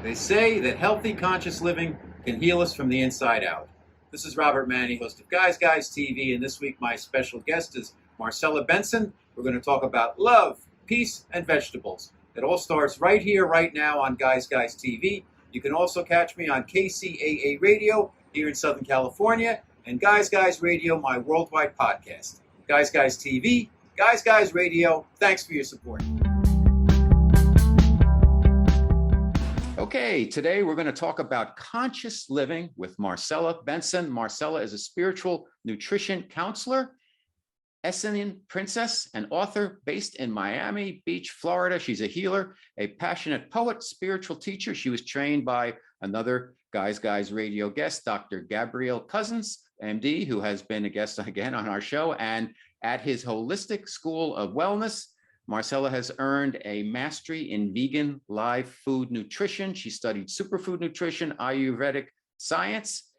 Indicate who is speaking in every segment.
Speaker 1: They say that healthy, conscious living can heal us from the inside out. This is Robert Manni, host of Guys TV, and this week my special guest is Marcela Benson. We're going to talk about love, peace, and vegetables. It all starts right here, right now on Guys TV. You can also catch me on KCAA Radio here in Southern California, and Guys Radio, my worldwide podcast. Guys TV, Guys Radio, thanks for your support. Okay, today we're going to talk about conscious living with Marcela Benson. Marcela is a spiritual nutrition counselor, Essenian princess, and author based in Miami Beach, Florida. She's a healer, a passionate poet, spiritual teacher. She was trained by another Guys Radio guest, Dr. Gabriel Cousins, MD, who has been a guest again on our show, and at his holistic school of wellness. Marcela has earned a mastery in vegan live food nutrition. She studied superfood nutrition, Ayurvedic science,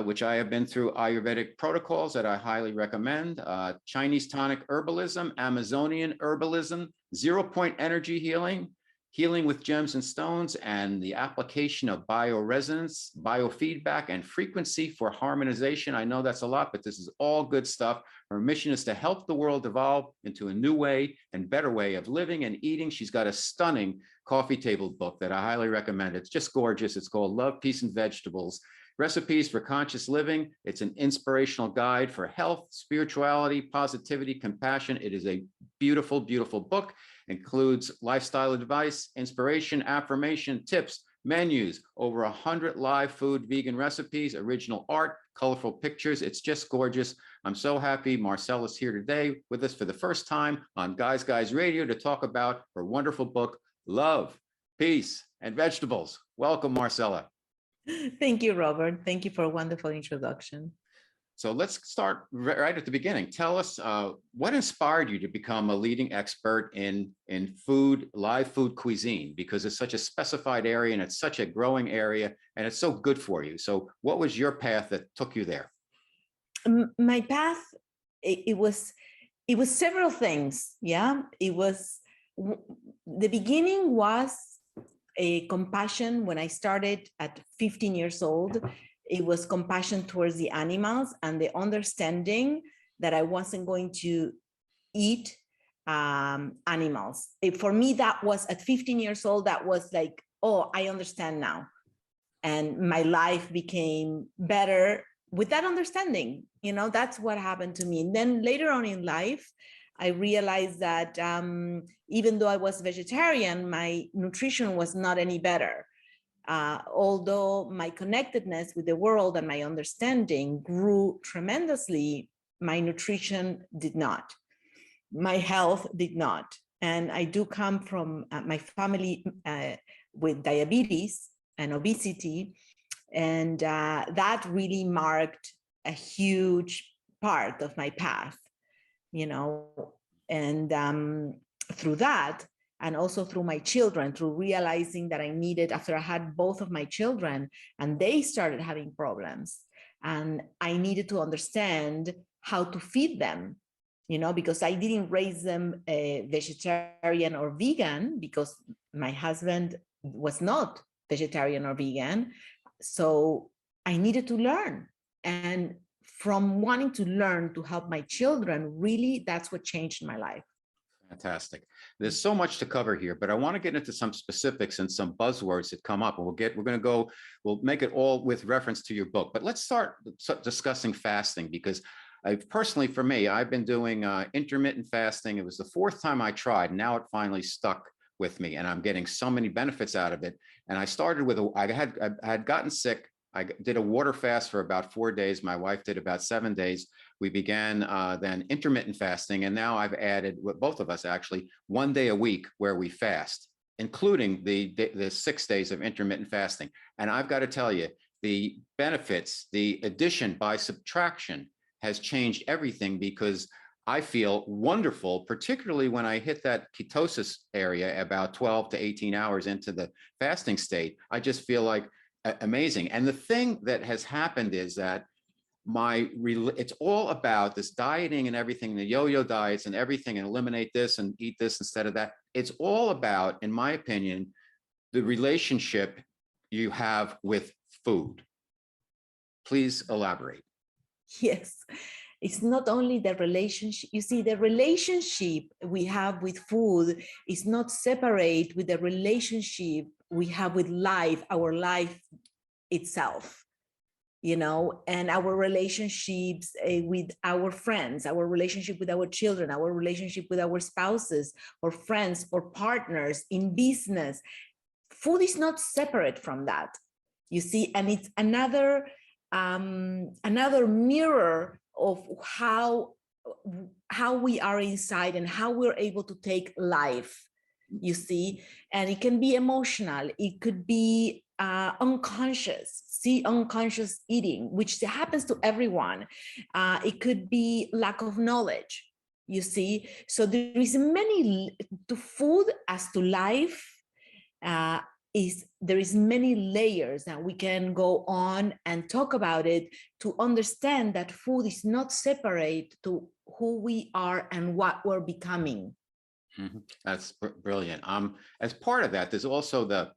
Speaker 1: which I have been through Ayurvedic protocols that I highly recommend, Chinese tonic herbalism, Amazonian herbalism, 0-point energy healing, healing with gems and stones, and the application of bioresonance, biofeedback, and frequency for harmonization. I know that's a lot, but this is all good stuff. Her mission is to help the world evolve into a new way and better way of living and eating. She's got a stunning coffee table book that I highly recommend. It's just gorgeous. It's called Love, Peace, and Vegetables: Recipes for Conscious Living. It's an inspirational guide for health, spirituality, positivity, compassion. It is a beautiful, beautiful book. Includes lifestyle advice, inspiration, affirmation, tips, menus, over 100 live food vegan recipes, original art, colorful pictures. It's just gorgeous. I'm so happy Marcela's here today with us for the first time on Guys Radio to talk about her wonderful book, Love, Peace, and Vegetables. Welcome, Marcela.
Speaker 2: Thank you, Robert. Thank you for a wonderful introduction.
Speaker 1: So let's start right at the beginning. Tell us what inspired you to become a leading expert in food, live food cuisine, because it's such a specified area and it's such a growing area and it's so good for you. So what was your path that took you there?
Speaker 2: My path, it was several things. Yeah, it was, the beginning was a compassion. When I started at 15 years old, it was compassion towards the animals and the understanding that I wasn't going to eat animals. For me, that was at 15 years old, that was like, oh, I understand now. And my life became better with that understanding. You know, that's what happened to me. And then later on in life, I realized that even though I was vegetarian, my nutrition was not any better. Although my connectedness with the world and my understanding grew tremendously, my nutrition did not. My health did not. And I do come from my family with diabetes and obesity. And that really marked a huge part of my path, you know, and through that, and also through my children, through realizing that I needed, after I had both of my children and they started having problems, and I needed to understand how to feed them, you know, because I didn't raise them vegetarian or vegan, because my husband was not vegetarian or vegan. So I needed to learn. And from wanting to learn to help my children, really, that's what changed my life.
Speaker 1: Fantastic. There's so much to cover here, but I want to get into some specifics and some buzzwords that come up. And we'll make it all with reference to your book. But let's start discussing fasting, because personally, for me, I've been doing intermittent fasting. It was the fourth time I tried. And now it finally stuck with me, and I'm getting so many benefits out of it. And I started with, I had gotten sick. I did a water fast for about 4 days. My wife did about 7 days. We began then intermittent fasting. And now I've added, both of us actually, 1 day a week where we fast, including the 6 days of intermittent fasting. And I've got to tell you, the benefits, the addition by subtraction has changed everything, because I feel wonderful, particularly when I hit that ketosis area about 12 to 18 hours into the fasting state. I just feel like amazing. And the thing that has happened is that it's all about this dieting and everything, the yo-yo diets and everything, and eliminate this and eat this instead of that. It's all about, in my opinion, the relationship you have with food. Please elaborate.
Speaker 2: Yes, it's not only the relationship. You see, the relationship we have with food is not separate with the relationship we have with life, our life itself, you know, and our relationships with our friends, our relationship with our children, our relationship with our spouses or friends or partners in business. Food is not separate from that, you see, and it's another mirror of how we are inside and how we're able to take life, you see. And it can be emotional, it could be unconscious, unconscious eating, which happens to everyone. It could be lack of knowledge, you see. So there is many to food as to life. There is many layers that we can go on and talk about it to understand that food is not separate to who we are and what we're becoming.
Speaker 1: Mm-hmm. That's brilliant. As part of that, there's also the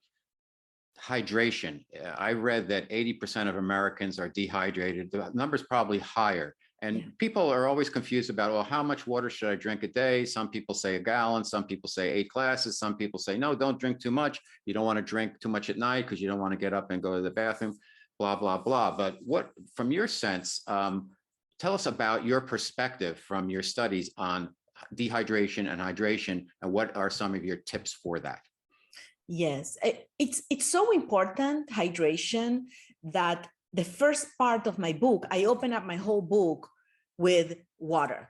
Speaker 1: hydration. I read that 80% of Americans are dehydrated. The number's probably higher. And people are always confused about, well, how much water should I drink a day? Some people say a gallon, some people say 8 glasses, some people say, no, don't drink too much. You don't want to drink too much at night because you don't want to get up and go to the bathroom, blah, blah, blah. But what, from your sense, tell us about your perspective from your studies on dehydration and hydration, and what are some of your tips for that?
Speaker 2: Yes, it's so important, hydration, that the first part of my book, I open up my whole book with water.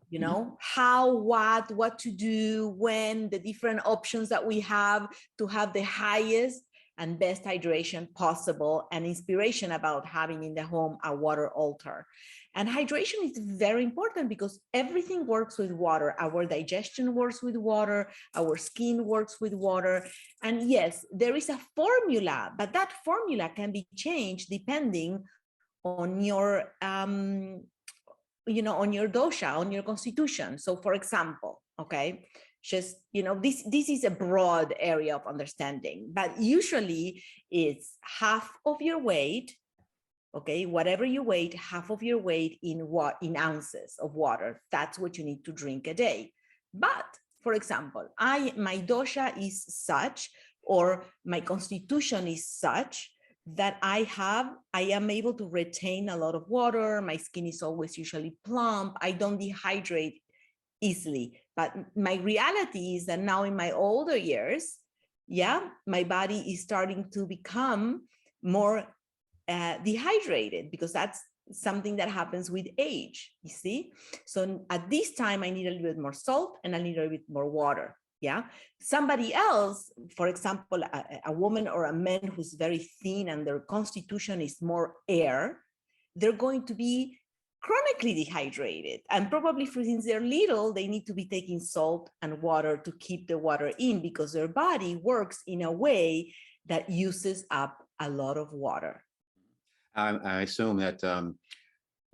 Speaker 2: You know, how, what to do, when, the different options that we have to have the highest and best hydration possible, and inspiration about having in the home a water altar. And hydration is very important because everything works with water. Our digestion works with water, our skin works with water. And yes, there is a formula, but that formula can be changed depending on your you know, on your dosha, on your constitution. So for example, okay, just, you know, this is a broad area of understanding, but usually it's half of your weight, okay, whatever you weigh, half of your weight in ounces of water. That's what you need to drink a day. But for example, my dosha is such, or my constitution is such, that I am able to retain a lot of water. My skin is always usually plump. I don't dehydrate easily. But my reality is that now in my older years, my body is starting to become more dehydrated, because that's something that happens with age, you see. So at this time, I need a little bit more salt and I need a little bit more water. Yeah, somebody else, for example, a woman or a man who's very thin and their constitution is more air, they're going to be chronically dehydrated, and probably since they're little, they need to be taking salt and water to keep the water in, because their body works in a way that uses up a lot of water.
Speaker 1: I assume that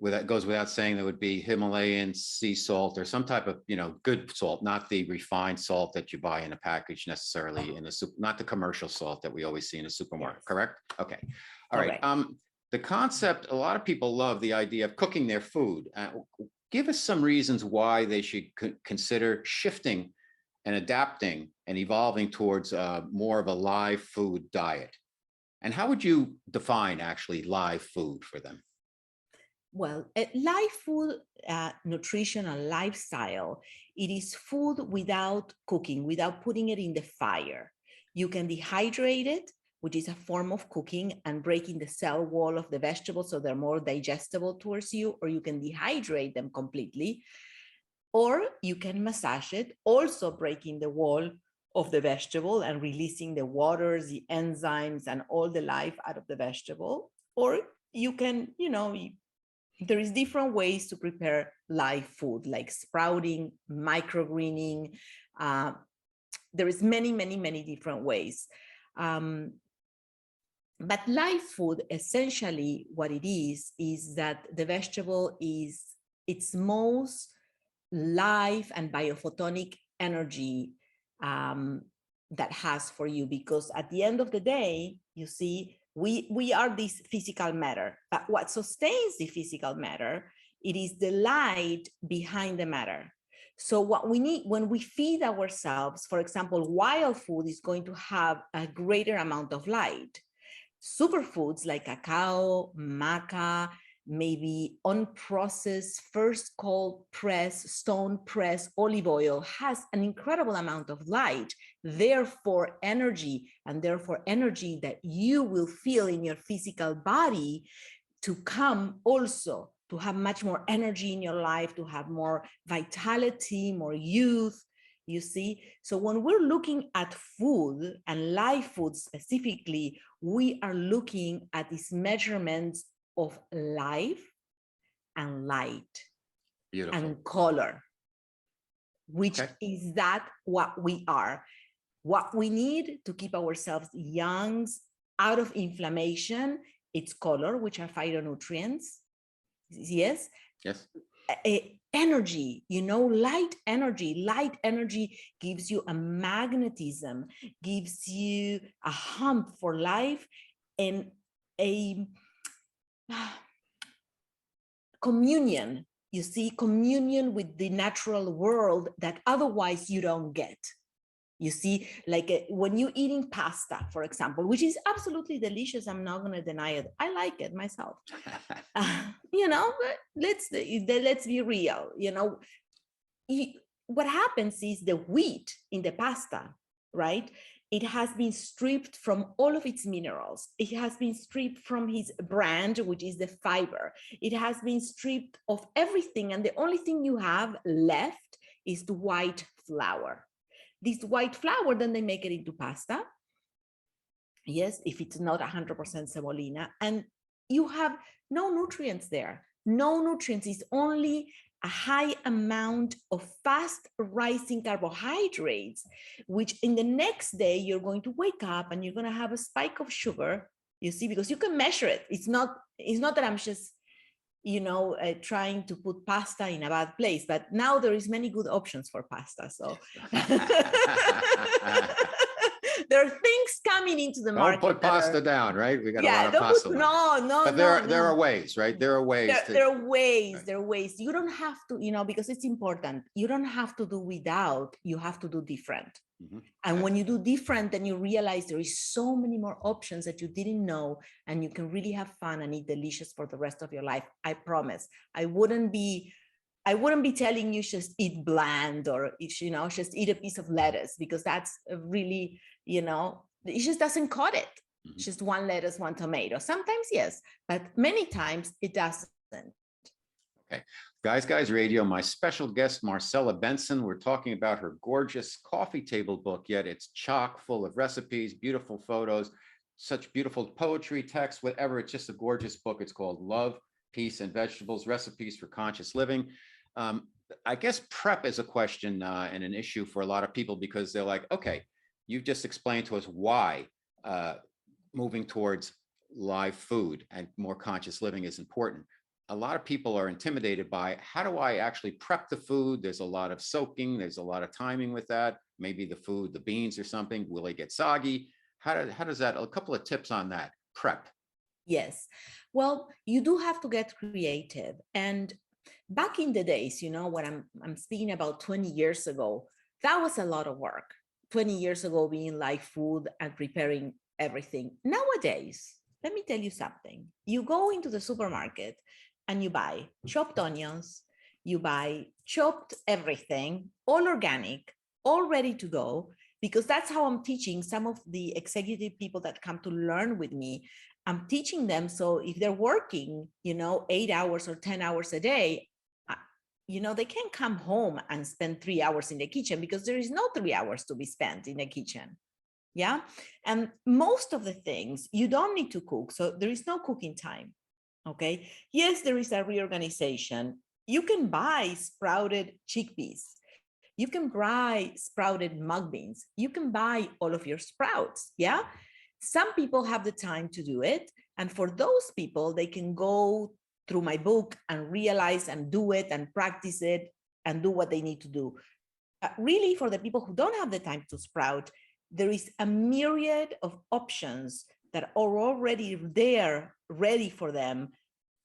Speaker 1: that goes without saying, there would be Himalayan sea salt or some type of, you know, good salt, not the refined salt that you buy in a package necessarily in a soup, not the commercial salt that we always see in a supermarket. Yes. Correct? Okay. All right. The concept, a lot of people love the idea of cooking their food. Give us some reasons why they should consider shifting and adapting and evolving towards more of a live food diet. And how would you define actually live food for them?
Speaker 2: Well, live food nutrition and lifestyle, it is food without cooking, without putting it in the fire. You can dehydrate it, which is a form of cooking and breaking the cell wall of the vegetables so they're more digestible towards you, or you can dehydrate them completely, or you can massage it, also breaking the wall of the vegetable and releasing the waters, the enzymes, and all the life out of the vegetable. Or you can, you know, there is different ways to prepare live food, like sprouting, microgreening. There is many different ways. But live food, essentially what it is that the vegetable is its most live and biophotonic energy that has for you, because at the end of the day, you see, we are this physical matter, but what sustains the physical matter, it is the light behind the matter. So what we need when we feed ourselves, for example, wild food is going to have a greater amount of light. Superfoods like cacao, maca, maybe unprocessed, first cold press, stone press olive oil has an incredible amount of light, therefore energy, and therefore energy that you will feel in your physical body to come also to have much more energy in your life, to have more vitality, more youth. You see, so when we're looking at food and live food specifically, we are looking at these measurements of life and light. Beautiful. And color, which is that what we are. What we need to keep ourselves young, out of inflammation, it's color, which are phytonutrients. Yes. Yes. Energy, you know, light energy. Light energy gives you a magnetism, gives you a hump for life, and a communion. You see, communion with the natural world that otherwise you don't get. You see, like when you're eating pasta, for example, which is absolutely delicious. I'm not going to deny it. I like it myself. You know, let's be real. You know, what happens is the wheat in the pasta, right? It has been stripped from all of its minerals. It has been stripped from its bran, which is the fiber. It has been stripped of everything. And the only thing you have left is the white flour. This white flour, then they make it into pasta. Yes, if it's not 100% semolina, and you have no nutrients there. No nutrients. It's only a high amount of fast rising carbohydrates, which in the next day you're going to wake up and you're going to have a spike of sugar. You see, because you can measure it. It's not that I'm just, you know, trying to put pasta in a bad place, but now there is many good options for pasta. So there are things coming into the market.
Speaker 1: Don't put pasta down, right? We got a lot of pasta. But there are ways, right? There are ways.
Speaker 2: There are ways. You don't have to, you know, because it's important. You don't have to do without. You have to do different. Mm-hmm. And when you do different, then you realize there is so many more options that you didn't know, and you can really have fun and eat delicious for the rest of your life. I promise. I wouldn't be telling you just eat bland or, you know, just eat a piece of lettuce, because that's really, you know, it just doesn't cut it. Mm-hmm. Just one lettuce, one tomato. Sometimes yes, but many times it doesn't.
Speaker 1: Okay. Guys Radio, my special guest, Marcela Benson. We're talking about her gorgeous coffee table book, yet it's chock full of recipes, beautiful photos, such beautiful poetry, text, whatever. It's just a gorgeous book. It's called Love, Peace, and Vegetables, Recipes for Conscious Living. I guess prep is a question and an issue for a lot of people, because they're like, okay, you've just explained to us why moving towards live food and more conscious living is important. A lot of people are intimidated by, how do I actually prep the food? There's a lot of soaking. There's a lot of timing with that. Maybe the food, the beans or something, will they get soggy? How does that, a couple of tips on that, prep?
Speaker 2: Yes. Well, you do have to get creative. And back in the days, you know, when I'm speaking about 20 years ago, that was a lot of work. 20 years ago, being live food and preparing everything. Nowadays, let me tell you something. You go into the supermarket and you buy chopped onions, you buy chopped everything, all organic, all ready to go, because that's how I'm teaching some of the executive people that come to learn with me. I'm teaching them, so if they're working, you know, 8 hours or 10 hours a day, you know, they can't come home and spend 3 hours in the kitchen, because there is no 3 hours to be spent in the kitchen. Yeah. And most of the things you don't need to cook. So there is no cooking time. Okay. Yes, there is a reorganization. You can buy sprouted chickpeas. You can buy sprouted mung beans. You can buy all of your sprouts. Yeah. Some people have the time to do it. And for those people, they can go through my book and realize and do it and practice it and do what they need to do. Really, for the people who don't have the time to sprout, there is a myriad of options that are already there, ready for them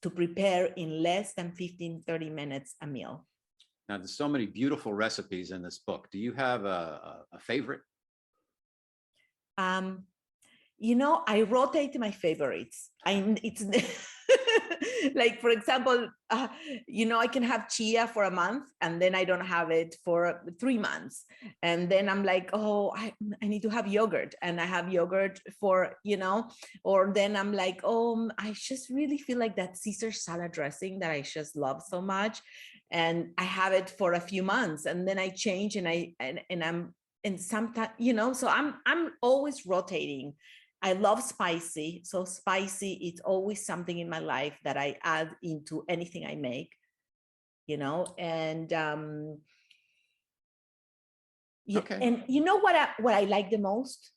Speaker 2: to prepare in less than 15, 30 minutes a meal.
Speaker 1: Now, there's so many beautiful recipes in this book. Do you have a favorite?
Speaker 2: You know, I rotate my favorites. It's like, for example, you know, I can have chia for a month and then I don't have it for 3 months. And then I'm like, oh, I need to have yogurt, and I have yogurt for, you know, or then I'm like, oh, I just really feel like that Caesar salad dressing that I just love so much. And I have it for a few months and then I change and sometimes, you know, so I'm always rotating. I love spicy. So spicy, it's always something in my life that I add into anything I make, you know, and yeah,
Speaker 1: Okay.
Speaker 2: and you know what I like the most?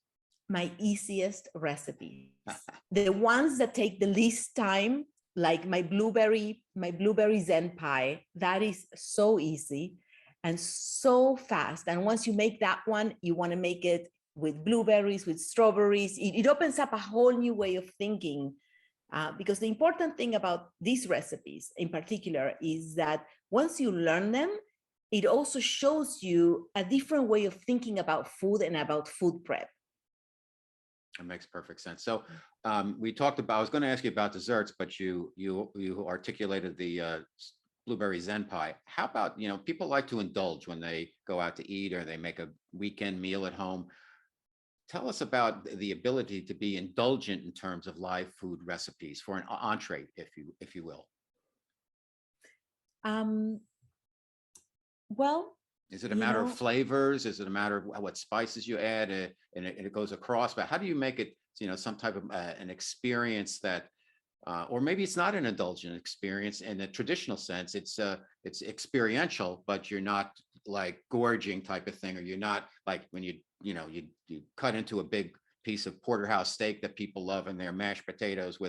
Speaker 2: My easiest recipes. The ones that take the least time, like my blueberry Zen pie, that is so easy and so fast. And once you make that one, you want to make it with blueberries, with strawberries. It opens up a whole new way of thinking. Because the important thing about these recipes in particular is that once you learn them, it also shows you a different way of thinking about food and about food prep.
Speaker 1: That makes perfect sense. So we talked about, I was going to ask you about desserts, but you articulated the blueberry Zen pie. How about, you know, people like to indulge when they go out to eat or they make a weekend meal at home. Tell us about the ability to be indulgent in terms of live food recipes for an entree, if you will.
Speaker 2: Well,
Speaker 1: is it a matter of flavors? Is it a matter of what spices you add, and it goes across? But how do you make it, you know, some type of an experience that, or maybe it's not an indulgent experience in a traditional sense. It's experiential, but you're not like gorging type of thing, or you're not like when you cut into a big piece of porterhouse steak that people love, and their mashed potatoes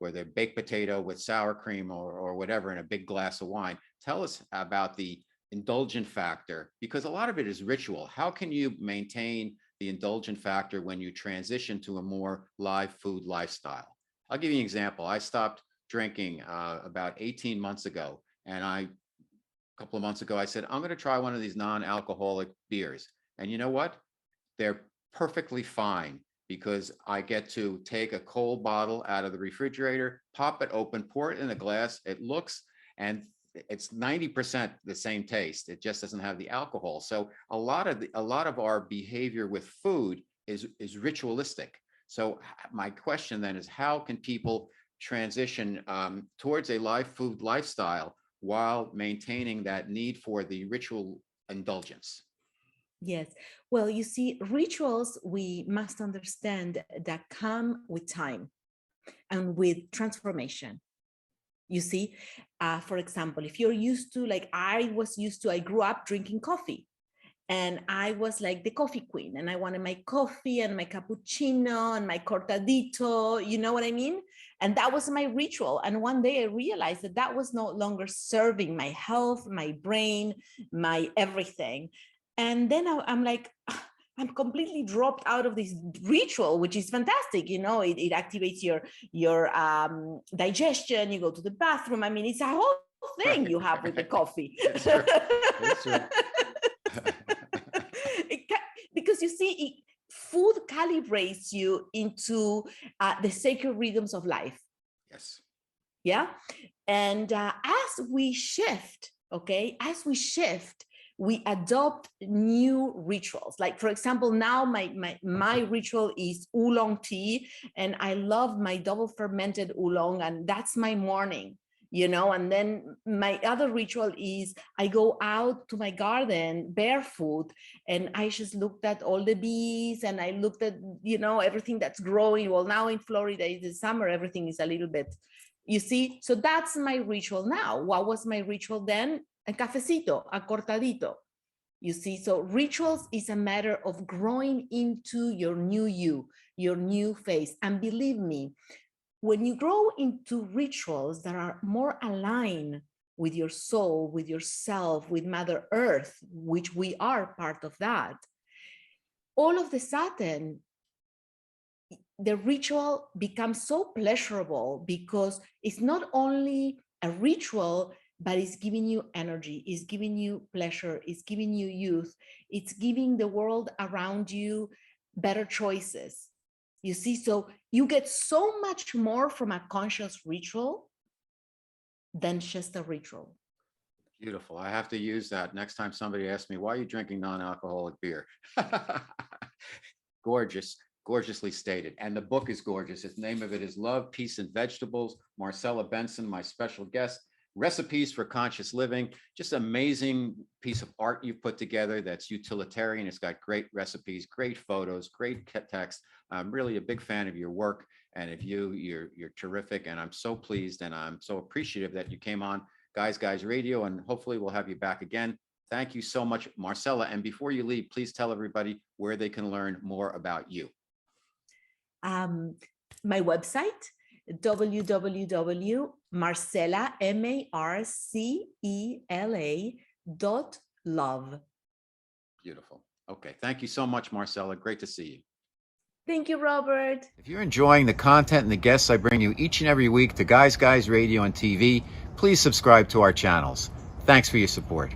Speaker 1: or their baked potato with sour cream or whatever, in a big glass of wine. Tell us about the indulgent factor, because a lot of it is ritual. How can you maintain the indulgent factor when you transition to a more live food lifestyle? I'll give you an example. I stopped drinking about 18 months ago, and a couple of months ago, I said, I'm going to try one of these non-alcoholic beers. And you know what? They're perfectly fine, because I get to take a cold bottle out of the refrigerator, pop it open, pour it in a glass. It looks, and it's 90% the same taste. It just doesn't have the alcohol. So a lot of our behavior with food is ritualistic. So my question then is, how can people transition towards a live food lifestyle while maintaining that need for the ritual indulgence?
Speaker 2: Yes. Well, you see, rituals, we must understand that come with time and with transformation. You see, for example, if you're used to, like I grew up drinking coffee. And I was like the coffee queen, and I wanted my coffee and my cappuccino and my cortadito, you know what I mean? And that was my ritual. And one day I realized that that was no longer serving my health, my brain, my everything. And then I'm like, I'm completely dropped out of this ritual, which is fantastic. You know, it activates your digestion. You go to the bathroom. I mean, it's a whole thing you have with the coffee.
Speaker 1: It's true. It's true.
Speaker 2: Because you see, food calibrates you into the sacred rhythms of life.
Speaker 1: Yes.
Speaker 2: Yeah. And as we shift, we adopt new rituals. Like, for example, now my ritual is oolong tea, and I love my double fermented oolong, and that's my morning. You know, and then my other ritual is I go out to my garden barefoot, and I just looked at all the bees, and I looked at, you know, everything that's growing. Well, now in Florida, it's the summer, everything is a little bit, you see. So that's my ritual now. What was my ritual then? A cafecito, a cortadito. You see, so rituals is a matter of growing into your new you, your new face. And believe me, when you grow into rituals that are more aligned with your soul, with yourself, with Mother Earth, which we are part of that, all of a sudden, the ritual becomes so pleasurable because it's not only a ritual, but it's giving you energy, it's giving you pleasure, it's giving you youth, it's giving the world around you better choices. You see, so you get so much more from a conscious ritual than just a ritual.
Speaker 1: Beautiful. I have to use that next time somebody asks me, why are you drinking non-alcoholic beer? Gorgeous, gorgeously stated. And the book is gorgeous. The name of it is Love, Peace, and Vegetables. Marcela Benson, my special guest. Recipes for Conscious Living. Just amazing piece of art you've put together that's utilitarian. It's got great recipes, great photos, great text. I'm really a big fan of your work and of you. You're terrific. And I'm so pleased and I'm so appreciative that you came on Guys Radio, and hopefully we'll have you back again. Thank you so much, Marcela. And before you leave, please tell everybody where they can learn more about you.
Speaker 2: My website, www.marcela, marcela.love.
Speaker 1: Beautiful. Okay. Thank you so much, Marcela. Great to see you.
Speaker 2: Thank you, Robert.
Speaker 1: If you're enjoying the content and the guests I bring you each and every week to Guys Radio and TV, please subscribe to our channels. Thanks for your support.